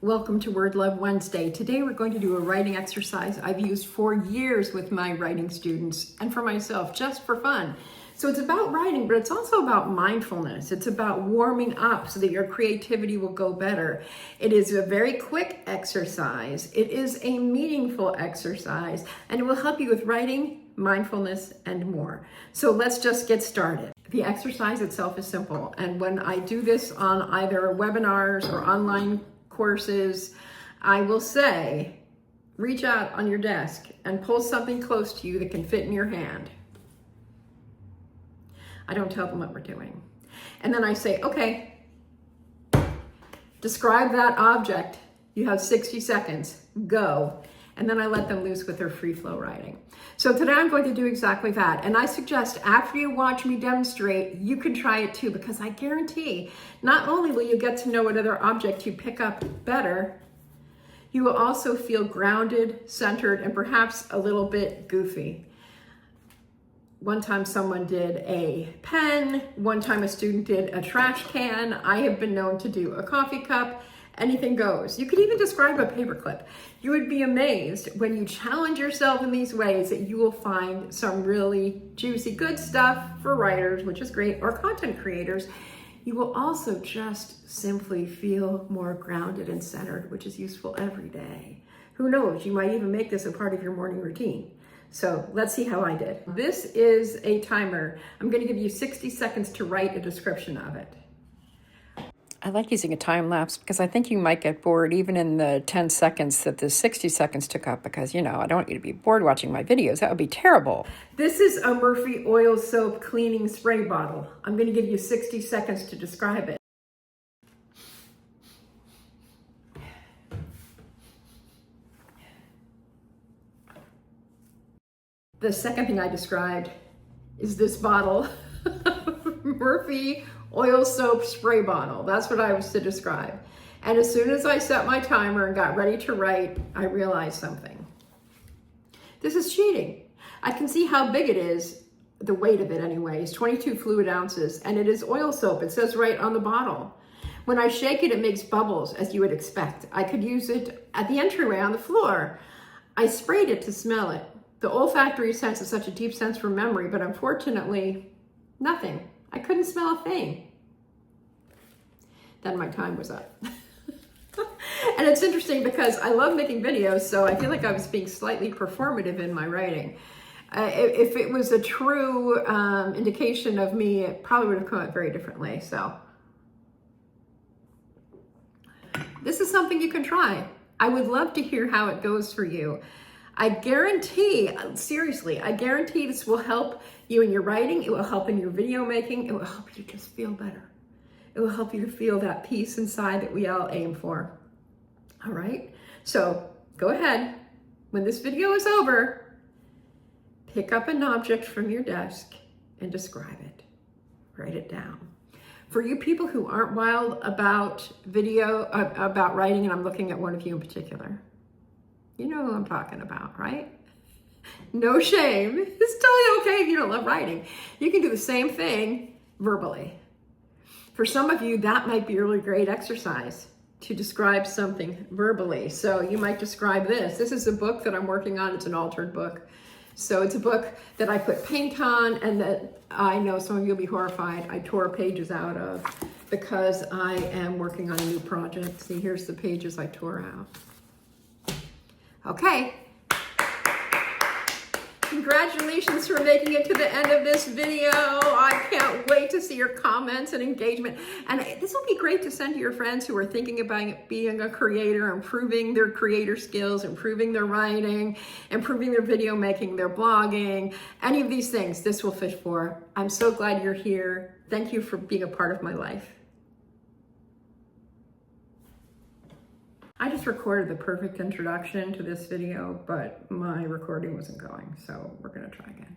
Welcome to Word Love Wednesday. Today we're going to do a writing exercise I've used for years with my writing students and for myself, just for fun. So it's about writing, but it's also about mindfulness. It's about warming up so that your creativity will go better. It is a very quick exercise. It is a meaningful exercise, and it will help you with writing, mindfulness, and more. So let's just get started. The exercise itself is simple, and when I do this on either webinars or online courses, I will say, reach out on your desk and pull something close to you that can fit in your hand. I don't tell them what we're doing. And then I say, okay, describe that object. You have 60 seconds, go. And then I let them loose with their free flow writing. So today I'm going to do exactly that. And I suggest after you watch me demonstrate, you can try it too, because I guarantee not only will you get to know what other object you pick up better, you will also feel grounded, centered, and perhaps a little bit goofy. One time someone did a pen, one time a student did a trash can. I have been known to do a coffee cup. Anything goes. You could even describe a paperclip. You would be amazed when you challenge yourself in these ways that you will find some really juicy, good stuff for writers, which is great, or content creators. You will also just simply feel more grounded and centered, which is useful every day. Who knows, you might even make this a part of your morning routine. So let's see how I did. This is a timer. I'm going to give you 60 seconds to write a description of it. I like using a time lapse because I think you might get bored even in the 10 seconds that the 60 seconds took up, because, I don't want you to be bored watching my videos. That would be terrible. This is a Murphy oil soap cleaning spray bottle. I'm going to give you 60 seconds to describe it. The second thing I described is this bottle, Murphy oil soap spray bottle. That's what I was to describe. And as soon as I set my timer and got ready to write, I realized something. This is cheating. I can see how big it is. The weight of it anyway is 22 fluid ounces, and it is oil soap. It says right on the bottle. When I shake it, it makes bubbles, as you would expect. I could use it at the entryway on the floor. I sprayed it to smell it. The olfactory sense is such a deep sense from memory, but unfortunately, nothing. I couldn't smell a thing. Then my time was up. And it's interesting because I love making videos, so I feel like I was being slightly performative in my writing. If it was a true indication of me, it probably would have come out very differently. So this is something you can try. I would love to hear how it goes for you. I guarantee, seriously, I guarantee this will help you in your writing. It will help in your video making. It will help you just feel better. It will help you to feel that peace inside that we all aim for. All right? So go ahead. When this video is over, pick up an object from your desk and describe it. Write it down. For you people who aren't wild about about writing, and I'm looking at one of you in particular, you know who I'm talking about, right? No shame. It's totally okay if you don't love writing. You can do the same thing verbally. For some of you, that might be a really great exercise to describe something verbally. So you might describe this. This is a book that I'm working on. It's an altered book. So it's a book that I put paint on, and that I know some of you will be horrified I tore pages out of, because I am working on a new project. See, here's the pages I tore out. Okay. Congratulations for making it to the end of this video. I can't wait to see your comments and engagement. And this will be great to send to your friends who are thinking about being a creator, improving their creator skills, improving their writing, improving their video making, their blogging, any of these things. This will fit for. I'm so glad you're here. Thank you for being a part of my life. I just recorded the perfect introduction to this video, but my recording wasn't going, so we're gonna try again.